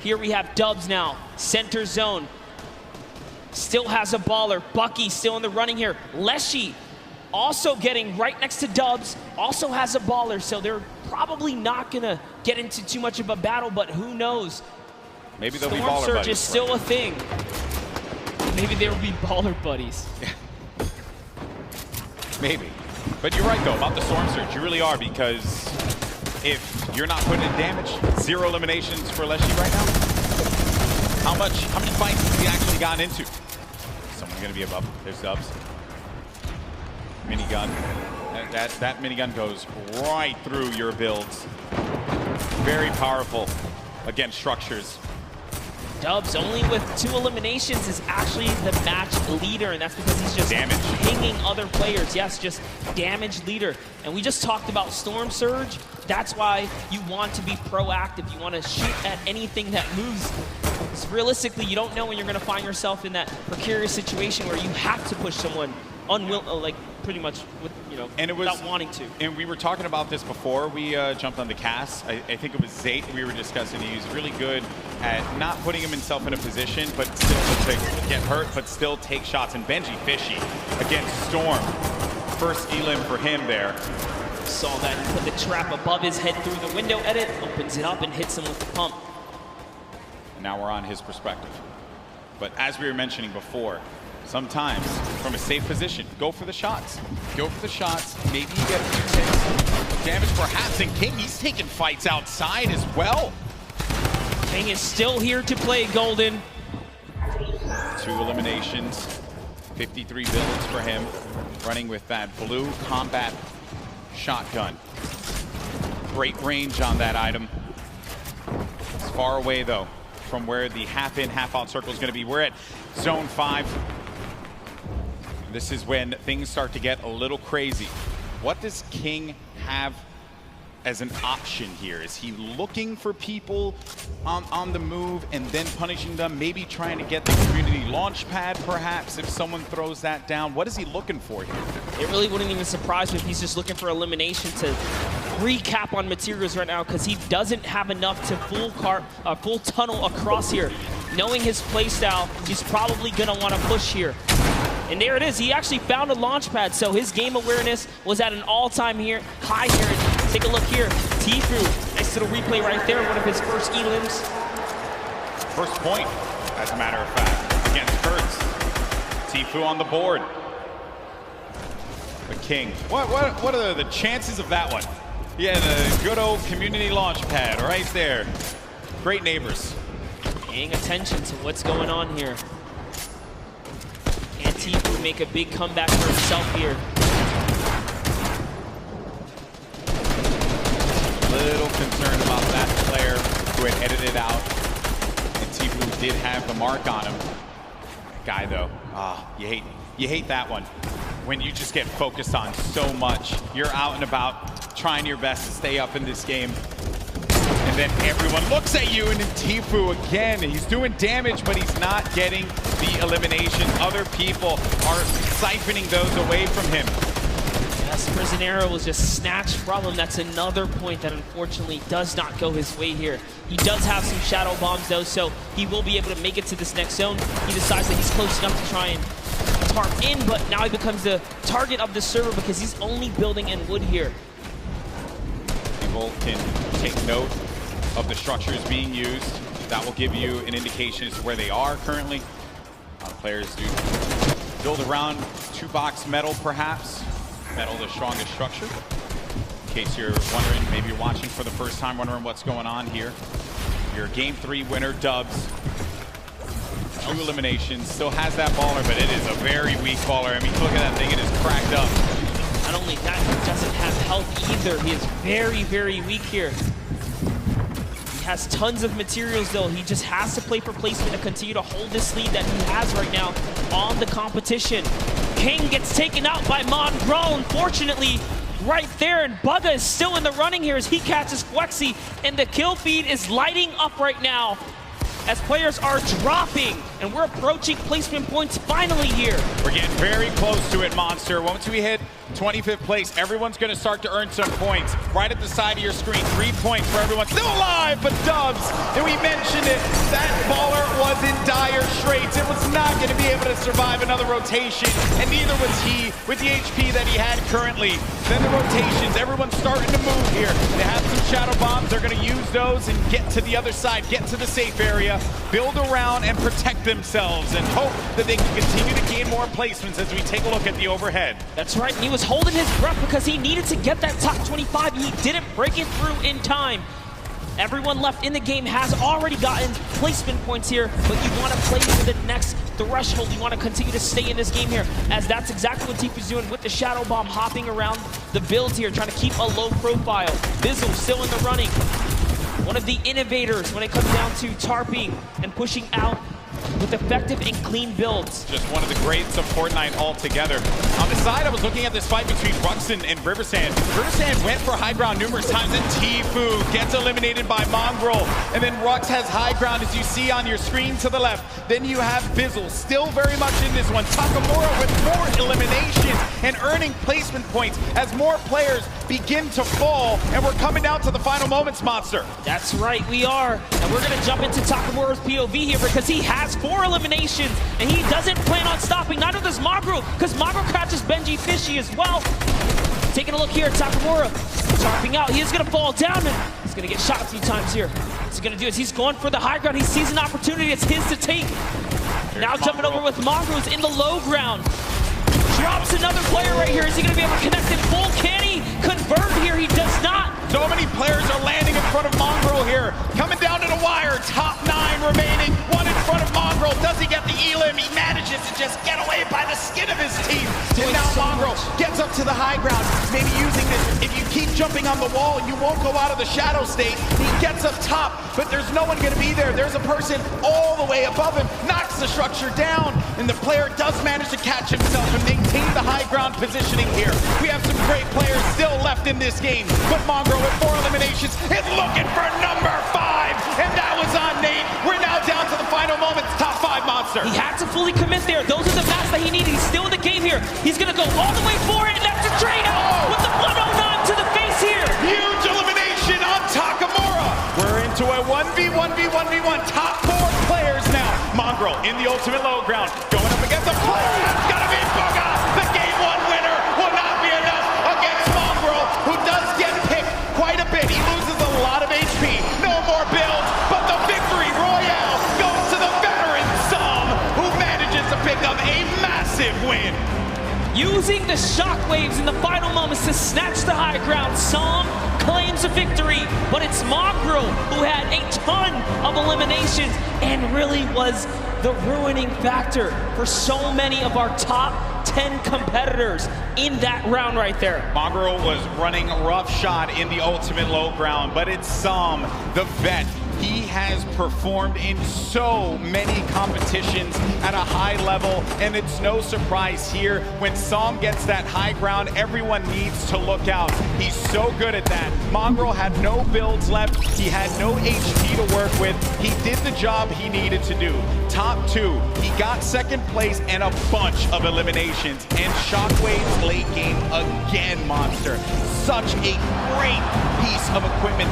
Here we have Dubs now, center zone. Still has a baller. Bucky still in the running here. Leshy also getting right next to Dubs, also has a baller, so they're probably not gonna get into too much of a battle, but who knows? Maybe they'll be Storm baller Surge buddies. is still a thing. Maybe there will be baller buddies. Maybe. But you're right, though, about the Storm Surge. You really are, because if you're not putting in damage, 0 eliminations for Leshy right now. How many fights has he actually gotten into? Someone's going to be above. There's Dubs. Minigun. That minigun goes right through your builds. Very powerful against structures. Dubs, only with 2 eliminations, is actually the match leader, and that's because he's just pinging other players. Yes, just damage leader. And we just talked about Storm Surge. That's why you want to be proactive. You want to shoot at anything that moves. Because realistically, you don't know when you're going to find yourself in that precarious situation where you have to push someone like pretty much with, without wanting to. And we were talking about this before we jumped on the cast. I think it was Zayt we were discussing. He was really good at not putting himself in a position, but still to get hurt, but still take shots. And Benji Fishy against Storm. First elim for him there. Saw that he put the trap above his head through the window edit, opens it up and hits him with the pump. Now we're on his perspective. But as we were mentioning before, sometimes from a safe position, go for the shots. Go for the shots. Maybe you get a few hits. Damage perhaps. And King, he's taking fights outside as well. King is still here to play Golden. 2 eliminations. 53 builds for him. Running with that blue combat shotgun. Great range on that item. It's far away though from where the half-in, half-out circle is going to be. We're at zone 5. This is when things start to get a little crazy. What does King have as an option here? Is he looking for people on the move and then punishing them? Maybe trying to get the community launch pad, perhaps, if someone throws that down. What is he looking for here? It really wouldn't even surprise me if he's just looking for elimination to recap on materials right now, because he doesn't have enough to full tunnel across here. Knowing his playstyle, he's probably going to want to push here. And there it is. He actually found a launch pad, so his game awareness was at an all-time high here. Take a look here. Tfue, nice little replay right there. One of his first elims. First point, as a matter of fact, against Kurtz. Tfue on the board. The King. What are the chances of that one? Yeah, the good old community launch pad right there. Great neighbors. Paying attention to what's going on here. And Tfue make a big comeback for himself here. Little concerned about that player who had edited out. And Tfue did have the mark on him. That guy though, you hate that one. When you just get focused on so much. You're out and about trying your best to stay up in this game. And then everyone looks at you, and then Tfue again, he's doing damage, but he's not getting the elimination. Other people are siphoning those away from him. Yes, Prisionero was just snatched from him. That's another point that unfortunately does not go his way here. He does have some shadow bombs though, so he will be able to make it to this next zone. He decides that he's close enough to try and tarp in, but now he becomes the target of the server because he's only building in wood here. People can take note of the structures being used. That will give you an indication as to where they are currently. A lot of players do build around 2-box metal, perhaps. Metal, the strongest structure. In case you're wondering, maybe you're watching for the first time, wondering what's going on here. Your Game 3 winner, Dubs. 2 eliminations, still has that baller, but it is a very weak baller. I mean, look at that thing, it is cracked up. Not only that, he doesn't have health either. He is very, very weak here. He has tons of materials though. He just has to play for placement to continue to hold this lead that he has right now on the competition. King gets taken out by Mongraal, unfortunately, right there, and Bugga is still in the running here as he catches Flexi, and the kill feed is lighting up right now as players are dropping, and we're approaching placement points finally here. We're getting very close to it, Monster. Once we hit 25th place, everyone's going to start to earn some points. Right at the side of your screen, 3 points for everyone still alive, but Dubs, and we mentioned it, survive another rotation, and neither was he with the HP that he had currently. Then the rotations, everyone's starting to move here. They have some shadow bombs. They're going to use those and get to the other side, get to the safe area, build around and protect themselves, and hope that they can continue to gain more placements as we take a look at the overhead. That's right, and he was holding his breath because he needed to get that top 25. He didn't break it through in time. Everyone left in the game has already gotten placement points here, but you want to play for the next threshold. You want to continue to stay in this game here, as that's exactly what Tifu's doing with the Shadow Bomb, hopping around the builds here, trying to keep a low profile. Bizzle still in the running. One of the innovators when it comes down to tarping and pushing out with effective and clean builds. Just one of the greats of Fortnite altogether. On the side, I was looking at this fight between Ruxin and Riversand. Riversand went for high ground numerous times, and Tifu gets eliminated by Mongraal. And then Rux has high ground, as you see on your screen to the left. Then you have Bizzle, still very much in this one. Takamura with more eliminations and earning placement points as more players begin to fall. And we're coming down to the final moments, Monster. That's right, we are. And we're going to jump into Takamura's POV here because he has 4 eliminations, and he doesn't plan on stopping. Neither does Mongraal, because Mongraal catches Benji Fishy as well. Taking a look here at Takamura, tarping out. He is going to fall down, and he's going to get shot a few times here. What he's going to do is he's going for the high ground. He sees an opportunity. It's his to take. Now jumping over with Mongraal's in the low ground. Drops another player right here. Is he going to be able to connect in full? Can he convert here? He does not. So many players are landing in front of Mongraal here. Coming down to the wire. Top 9 remaining. One in front of Mongraal. Does he get the elim? He manages to just get away by the skin of his teeth. And now Mongraal gets up to the high ground. Maybe using this. If you keep jumping on the wall, you won't go out of the shadow state. He gets up top, but there's no one going to be there. There's a person all the way above him. Knocks the structure down. And the player does manage to catch himself and maintain the high ground positioning here. We have some great players still left in this game, but Mongraal with 4 eliminations is looking for number 5, and that was on Nate. We're now down to the final moments. Top 5 Monster. He had to fully commit there. Those are the mats that he needed. He's still in the game here. He's going to go all the way for it, and that's a trade out with the 109 to the face here. Huge elimination on Takamura. We're into a 1v1v1v1. Top 4 players now. Mongraal in the ultimate low ground, going up against a player. That's got to be Boga. The game 1 winner will not be enough against Mongraal, who does get picked quite a bit. He loses a lot of HP. No more builds, but the victory royale goes to the veteran Som, who manages to pick up a massive win. Using the shockwaves in the final moments to snatch the high ground, Som claims a victory, but it's Mongraal who had a ton of eliminations and really was the ruining factor for so many of our top 10 competitors in that round right there. Mongraal was running roughshod in the ultimate low ground, but it's Som, the vet. He has performed in so many competitions at a high level, and it's no surprise here. When Som gets that high ground, everyone needs to look out. He's so good at that. Mongraal had no builds left. He had no HP to work with. He did the job he needed to do. Top 2, he got 2nd place and a bunch of eliminations. And Shockwave's late game again, Monster. Such a great piece of equipment